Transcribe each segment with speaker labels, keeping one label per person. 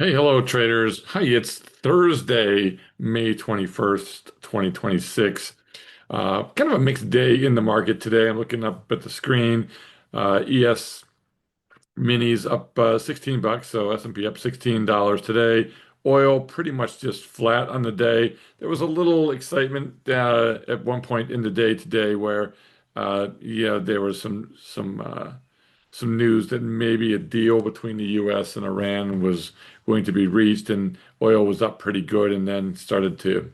Speaker 1: Hey, hello, traders. Hi, it's Thursday, May 21st, 2026. Kind of a mixed day in the market today. I'm looking up at the screen. ES minis up 16 bucks, so S&P up $16 today. Oil pretty much just flat on the day. There was a little excitement at one point in the day today where yeah, there was some news that maybe a deal between the U.S. and Iran was going to be reached, and oil was up pretty good, and then started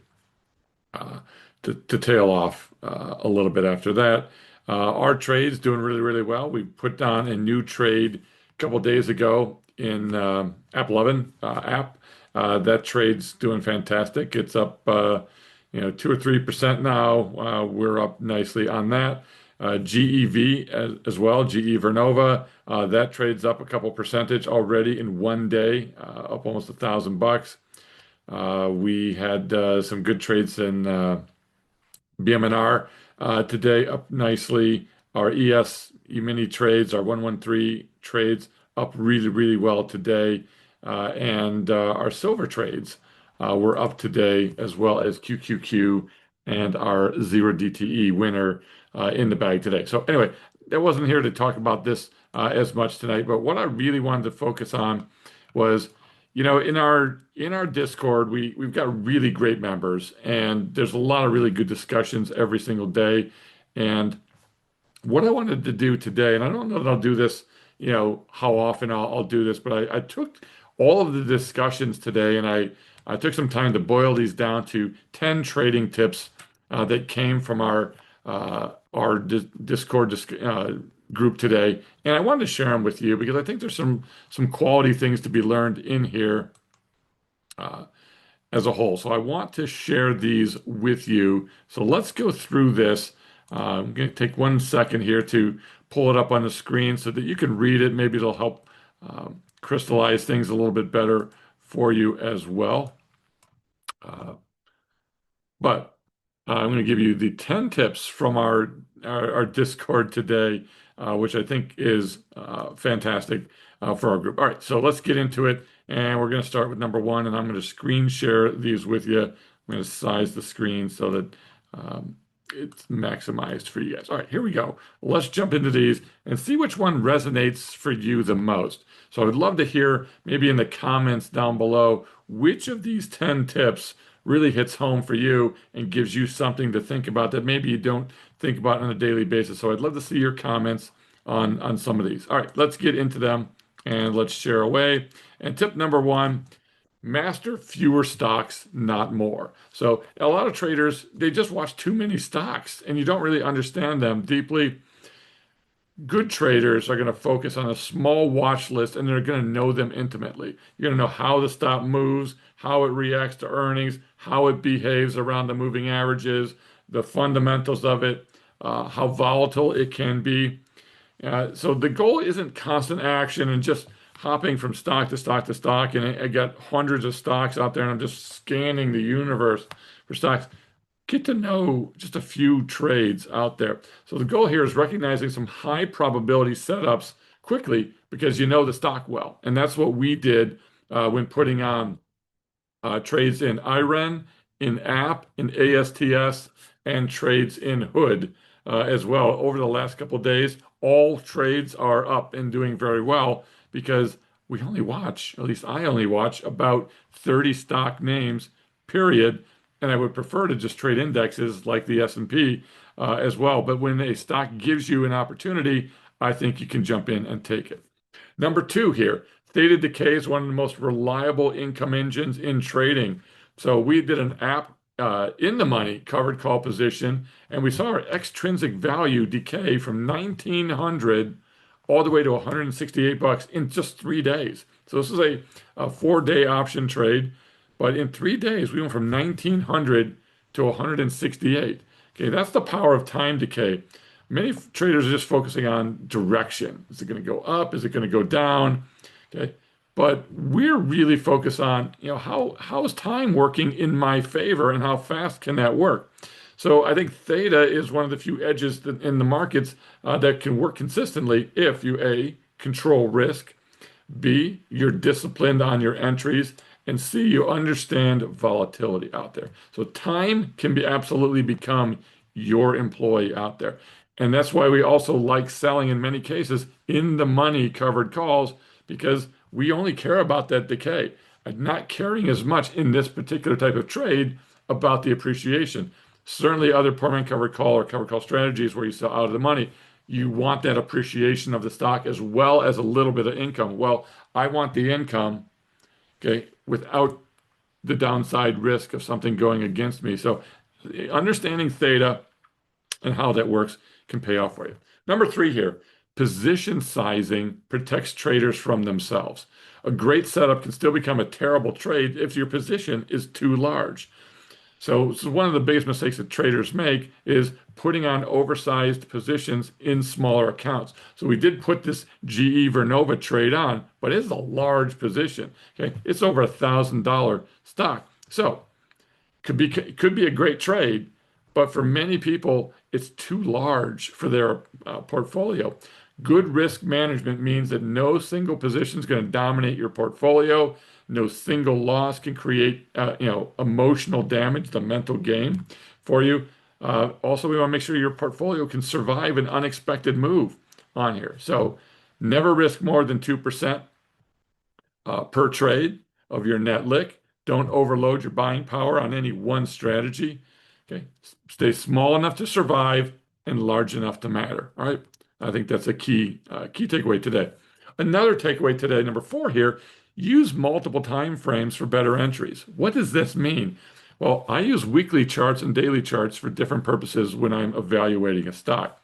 Speaker 1: uh, to tail off a little bit after that. Our trade's doing really, really well. We put on a new trade a couple days ago in App 11 app. That trade's doing fantastic. It's up, 2 or 3% now. We're up nicely on that. GEV as well, GE Vernova. That trades up a couple percentage already in one day, up almost $1,000. We had some good trades in BMNR today, up nicely. Our ES mini trades, our 113 trades, up really, really well today. And our silver trades were up today, as well as QQQ and our 0 DTE winner in the bag today. So anyway, I wasn't here to talk about this as much tonight, but what I really wanted to focus on was, in our Discord, we've got really great members, and there's a lot of really good discussions every single day. And what I wanted to do today, and I don't know that I'll do this, how often I'll do this, but I took all of the discussions today, and I took some time to boil these down to 10 trading tips that came from our Discord group today, and I wanted to share them with you because I think there's some quality things to be learned in here uh, as a whole. So I want to share these with you. So let's go through this. I'm going to take 1 second here to pull it up on the screen so that you can read it. Maybe it'll help crystallize things a little bit better for you as well. Uh, but I'm going to give you the 10 tips from our Discord today, which I think is fantastic for our group. All right, so let's get into it. And we're going to start with number one, and I'm going to screen share these with you. I'm going to size the screen so that it's maximized for you guys. All right, here we go. Let's jump into these and see which one resonates for you the most. So I would love to hear maybe in the comments down below which of these 10 tips really hits home for you and gives you something to think about that maybe you don't think about on a daily basis. So I'd love to see your comments on some of these. All right, let's get into them and let's share away. And tip number one, master fewer stocks, not more. So a lot of traders, they just watch too many stocks and you don't really understand them deeply. Good traders are going to focus on a small watch list and they're going to know them intimately. You're going to know how the stock moves, how it reacts to earnings, how it behaves around the moving averages, the fundamentals of it, how volatile it can be. So the goal isn't constant action and just hopping from stock to stock to stock. And I got hundreds of stocks out there and I'm just scanning the universe for stocks. Get to know just a few trades out there. So the goal here is recognizing some high probability setups quickly because you know the stock well. And that's what we did when putting on trades in IREN, in app, in ASTS, and trades in Hood as well. Over the last couple of days, all trades are up and doing very well because we only watch, at least I only watch, about 30 stock names, period. And I would prefer to just trade indexes like the S&P as well. But when a stock gives you an opportunity, I think you can jump in and take it. Number two here, theta decay is one of the most reliable income engines in trading. So we did an app in the money covered call position, and we saw our extrinsic value decay from 1900 all the way to 168 bucks in just 3 days. So this is a 4 day option trade, but in 3 days we went from 1900 to 168. Okay, that's the power of time decay. Many traders are just focusing on direction. Is it going to go up? Is it going to go down? Okay. But we're really focused on, how is time working in my favor and how fast can that work? So I think theta is one of the few edges in the markets that can work consistently if you, A, control risk, B, you're disciplined on your entries. And C, you understand volatility out there. So time can be absolutely become your employee out there. And that's why we also like selling in many cases in the money covered calls because we only care about that decay. And not caring as much in this particular type of trade about the appreciation. Certainly other permanent covered call or covered call strategies where you sell out of the money, you want that appreciation of the stock as well as a little bit of income. Well, I want the income, okay, without the downside risk of something going against me. So understanding theta and how that works can pay off for you. Number three here, position sizing protects traders from themselves. A great setup can still become a terrible trade if your position is too large. So one of the biggest mistakes that traders make is putting on oversized positions in smaller accounts. So we did put this GE Vernova trade on, but it's a large position. Okay, it's over $1,000 stock. So could be a great trade, but for many people, it's too large for their portfolio. Good risk management means that no single position is going to dominate your portfolio. No single loss can create, emotional damage, the mental game for you. Also, we want to make sure your portfolio can survive an unexpected move on here. So never risk more than 2% per trade of your net lick. Don't overload your buying power on any one strategy. Okay. Stay small enough to survive and large enough to matter. All right. I think that's a key takeaway today. Another takeaway today, number four here, use multiple time frames for better entries. What does this mean? Well, I use weekly charts and daily charts for different purposes when I'm evaluating a stock.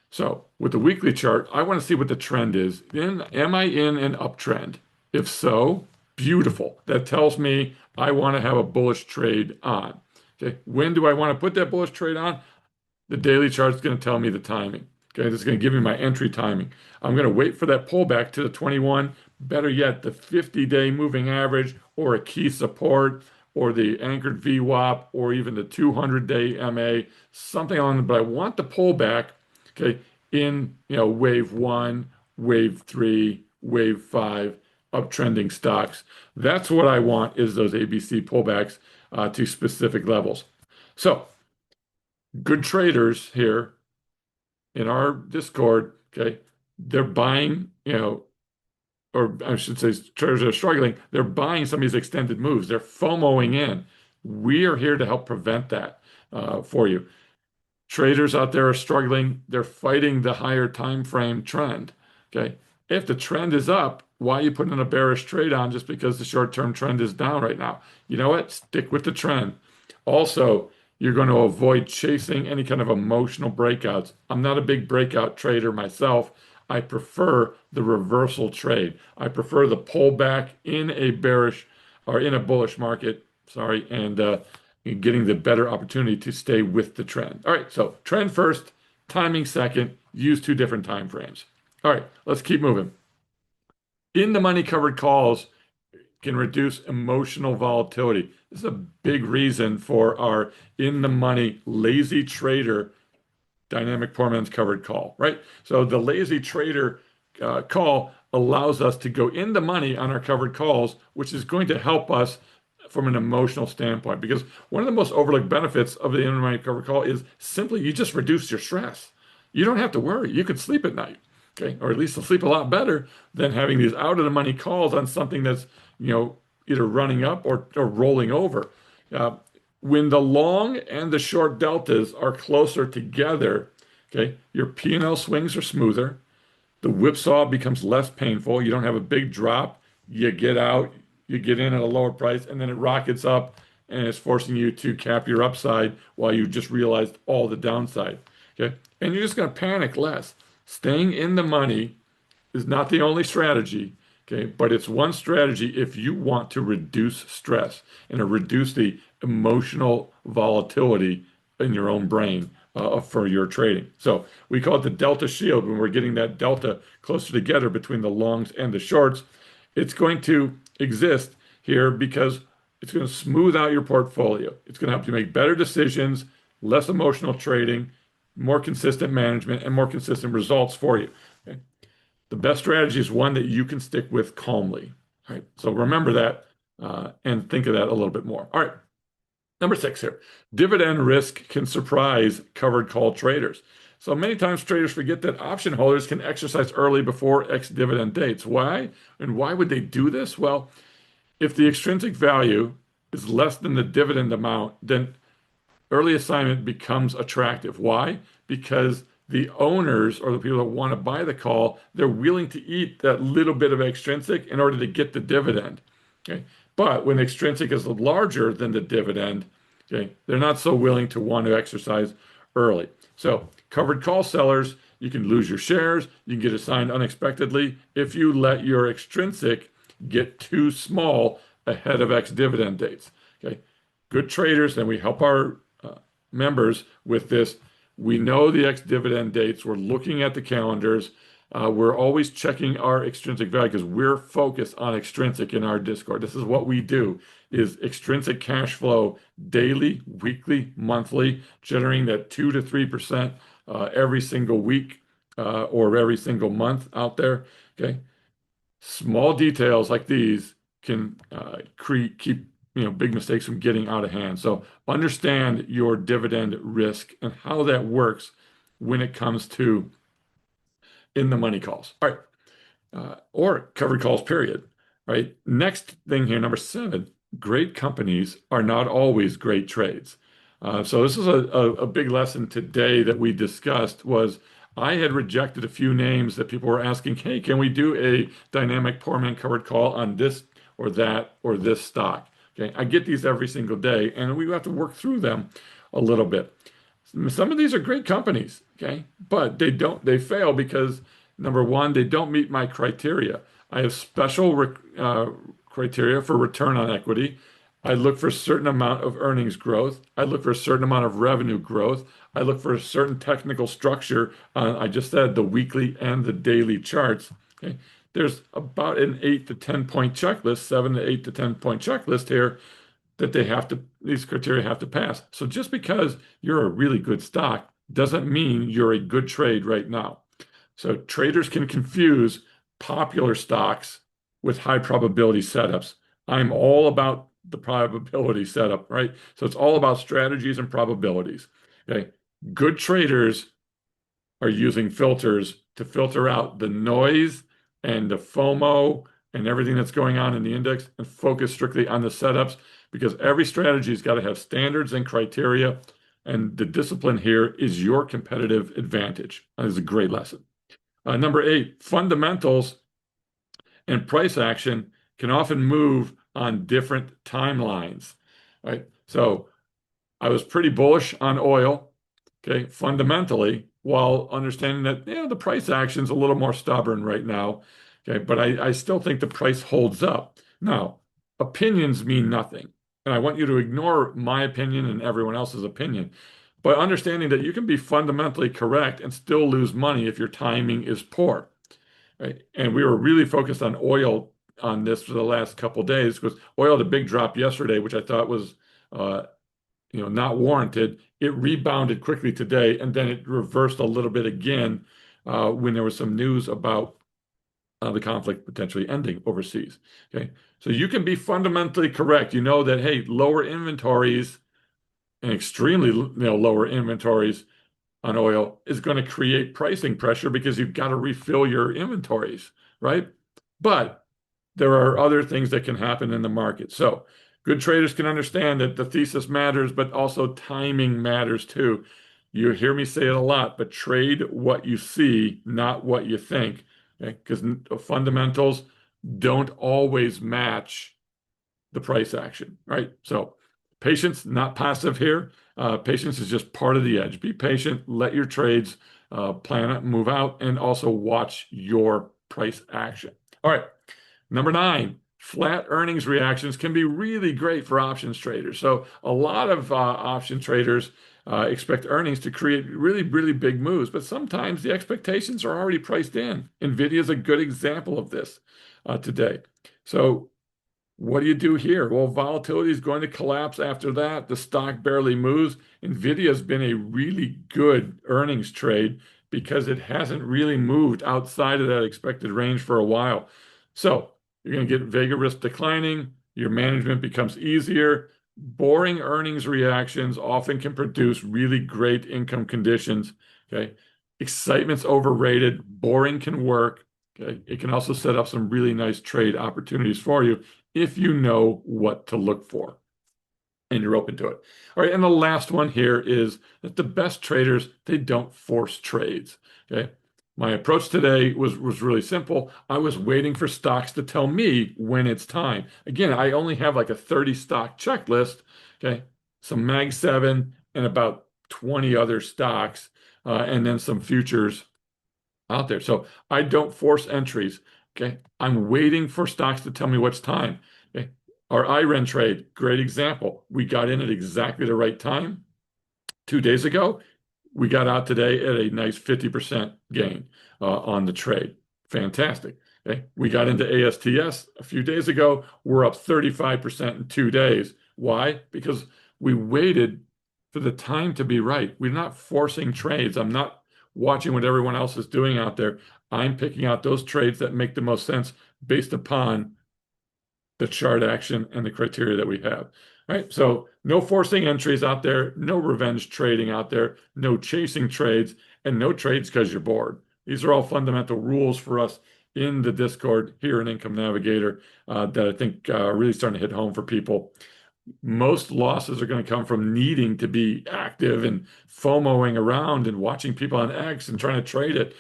Speaker 1: So with the weekly chart, I want to see what the trend is. Am I in an uptrend? If so, beautiful. That tells me I want to have a bullish trade on. Okay, when do I want to put that bullish trade on? The daily chart is going to tell me the timing. Okay, this is going to give me my entry timing. I'm going to wait for that pullback to the 21, better yet, the 50-day moving average or a key support or the anchored VWAP or even the 200-day MA, something on it, but I want the pullback, okay, in, wave one, wave three, wave five, uptrending stocks. That's what I want is those ABC pullbacks to specific levels. So good traders here in our Discord, okay, they're buying, or I should say traders are struggling, they're buying some of these extended moves. They're FOMOing in. We are here to help prevent that for you. Traders out there are struggling. They're fighting the higher time frame trend. Okay. If the trend is up, why are you putting a bearish trade on just because the short-term trend is down right now? You know what? Stick with the trend. Also, you're going to avoid chasing any kind of emotional breakouts. I'm not a big breakout trader myself. I prefer the reversal trade. I prefer the pullback in a bearish or in a bullish market, sorry, and getting the better opportunity to stay with the trend. All right, so trend first, timing second, use two different time frames. All right, let's keep moving. In the money covered calls can reduce emotional volatility. This is a big reason for our in the money lazy trader dynamic poor man's covered call, right? So the lazy trader call allows us to go in the money on our covered calls, which is going to help us from an emotional standpoint. Because one of the most overlooked benefits of the in the money covered call is simply you just reduce your stress. You don't have to worry. You could sleep at night, okay? Or at least sleep a lot better than having these out of the money calls on something that's, either running up or rolling over. When the long and the short deltas are closer together, okay, your P&L swings are smoother. The whipsaw becomes less painful. You don't have a big drop. You get out, you get in at a lower price, and then it rockets up and it's forcing you to cap your upside while you just realized all the downside. Okay. And you're just going to panic less. Staying in the money is not the only strategy. Okay, but it's one strategy if you want to reduce stress and to reduce the emotional volatility in your own brain for your trading. So we call it the delta shield when we're getting that delta closer together between the longs and the shorts. It's going to exist here because it's going to smooth out your portfolio. It's going to help you make better decisions, less emotional trading, more consistent management, and more consistent results for you. Okay? The best strategy is one that you can stick with calmly. All right. So remember that and think of that a little bit more. All right. Number six here. Dividend risk can surprise covered call traders. So many times traders forget that option holders can exercise early before ex-dividend dates. Why? And why would they do this? Well, if the extrinsic value is less than the dividend amount, then early assignment becomes attractive. Why? Because the owners or the people that want to buy the call, they're willing to eat that little bit of extrinsic in order to get the dividend. Okay. But when extrinsic is larger than the dividend, okay, they're not so willing to want to exercise early. So covered call sellers, you can lose your shares, you can get assigned unexpectedly if you let your extrinsic get too small ahead of ex-dividend dates. Okay. Good traders, and we help our members with this. We know the ex-dividend dates. We're looking at the calendars. We're always checking our extrinsic value because we're focused on extrinsic in our Discord. This is what we do is extrinsic cash flow daily, weekly, monthly, generating that 2 to 3% every single week or every single month out there. Okay. Small details like these can keep big mistakes from getting out of hand. So understand your dividend risk and how that works when it comes to in the money calls. All right, or covered calls, period. Right. Next thing here, number seven, great companies are not always great trades. So this is a big lesson today that we discussed was I had rejected a few names that people were asking, hey, can we do a dynamic poor man covered call on this or that or this stock? Okay, I get these every single day, and we have to work through them a little bit. Some of these are great companies, okay, but they fail because number one, they don't meet my criteria. I have special criteria for return on equity. I look for a certain amount of earnings growth. I look for a certain amount of revenue growth. I look for a certain technical structure. I just said the weekly and the daily charts. Okay. There's about an 8 to 10 point checklist, 7 to 8 to 10 point checklist here that these criteria have to pass. So just because you're a really good stock doesn't mean you're a good trade right now. So traders can confuse popular stocks with high probability setups. I'm all about the probability setup, right? So it's all about strategies and probabilities. Okay. Good traders are using filters to filter out the noise and the FOMO and everything that's going on in the index and focus strictly on the setups because every strategy has got to have standards and criteria. And the discipline here is your competitive advantage. That is a great lesson. Number eight, fundamentals and price action can often move on different timelines, right? So I was pretty bullish on oil, okay, fundamentally, while understanding that the price action's a little more stubborn right now, okay, but I still think the price holds up. Now, opinions mean nothing, and I want you to ignore my opinion and everyone else's opinion, but understanding that you can be fundamentally correct and still lose money if your timing is poor, right? And we were really focused on oil on this for the last couple of days because oil had a big drop yesterday, which I thought was uh, not warranted. It rebounded quickly today, and then it reversed a little bit again when there was some news about the conflict potentially ending overseas. Okay, so you can be fundamentally correct. You know that hey, lower inventories and extremely lower inventories on oil is going to create pricing pressure because you've got to refill your inventories, right? But there are other things that can happen in the market. So good traders can understand that the thesis matters, but also timing matters too. You hear me say it a lot, but trade what you see, not what you think, okay? Because fundamentals don't always match the price action, right? So patience, not passive here. Patience is just part of the edge. Be patient, let your trades plan it, move out, and also watch your price action. All right. Number nine, flat earnings reactions can be really great for options traders. So a lot of option traders expect earnings to create really, really big moves, but sometimes the expectations are already priced in. NVIDIA is a good example of this today. So what do you do here? Well, volatility is going to collapse after that. The stock barely moves. NVIDIA has been a really good earnings trade. because it hasn't really moved outside of that expected range for a while. So you're going to get Vega risk declining. Your management becomes easier. Boring earnings reactions often can produce really great income conditions. Okay. Excitement's overrated. Boring can work. Okay. It can also set up some really nice trade opportunities for you if you know what to look for and you're open to it. All right, and the last one here is that the best traders, they don't force trades. Okay. My approach today was really simple. I was waiting for stocks to tell me when it's time. Again, I only have like a 30 stock checklist, okay? Some Mag 7 and about 20 other stocks, and then some futures out there. So I don't force entries. Okay. I'm waiting for stocks to tell me what's time. Okay. Our IREN trade, great example. We got in at exactly the right time 2 days ago. We got out today at a nice 50% gain on the trade. Fantastic. Okay. We got into ASTS a few days ago. We're up 35% in 2 days. Why? Because we waited for the time to be right. We're not forcing trades. I'm not watching what everyone else is doing out there. I'm picking out those trades that make the most sense based upon the chart action and the criteria that we have. All right. So no forcing entries out there, no revenge trading out there, no chasing trades, and no trades because you're bored. These are all fundamental rules for us in the Discord here in Income Navigator that I think are really starting to hit home for people. Most losses are going to come from needing to be active and FOMOing around and watching people on X and trying to trade it.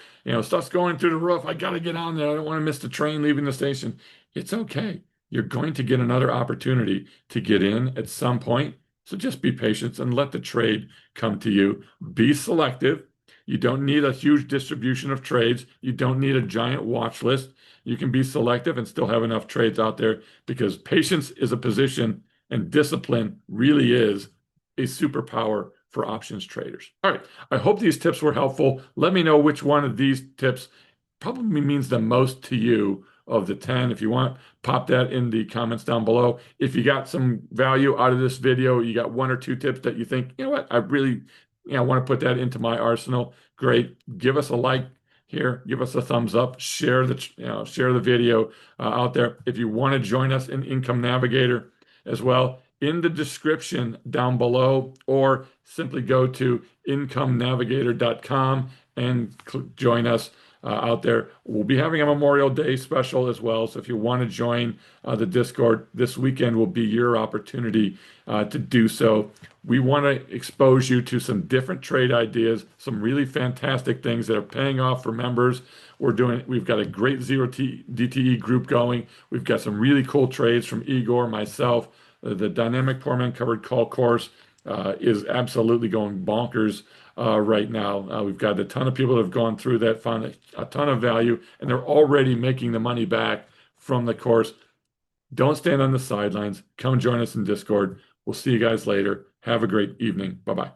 Speaker 1: Stuff's going through the roof. I got to get on there. I don't want to miss the train leaving the station. It's okay. You're going to get another opportunity to get in at some point. So just be patient and let the trade come to you. Be selective. You don't need a huge distribution of trades. You don't need a giant watch list. You can be selective and still have enough trades out there because patience is a position and discipline really is a superpower for options traders. All right. I hope these tips were helpful. Let me know which one of these tips probably means the most to you of the 10. If you want, pop that in the comments down below. If you got some value out of this video, you got one or two tips that you think, you know what, I really want to put that into my arsenal. Great. Give us a like here. Give us a thumbs up. Share the video out there. If you want to join us in Income Navigator as well, in the description down below, or simply go to incomenavigator.com and join us out there. We'll be having a Memorial Day special as well. So if you want to join the Discord, this weekend will be your opportunity to do so. We want to expose you to some different trade ideas, some really fantastic things that are paying off for members. We've got a great DTE group going. We've got some really cool trades from Igor, myself. The Dynamic Poor Man Covered Call course is absolutely going bonkers right now. We've got a ton of people that have gone through that, found a ton of value, and they're already making the money back from the course. Don't stand on the sidelines. Come join us in Discord. We'll see you guys later. Have a great evening. Bye-bye.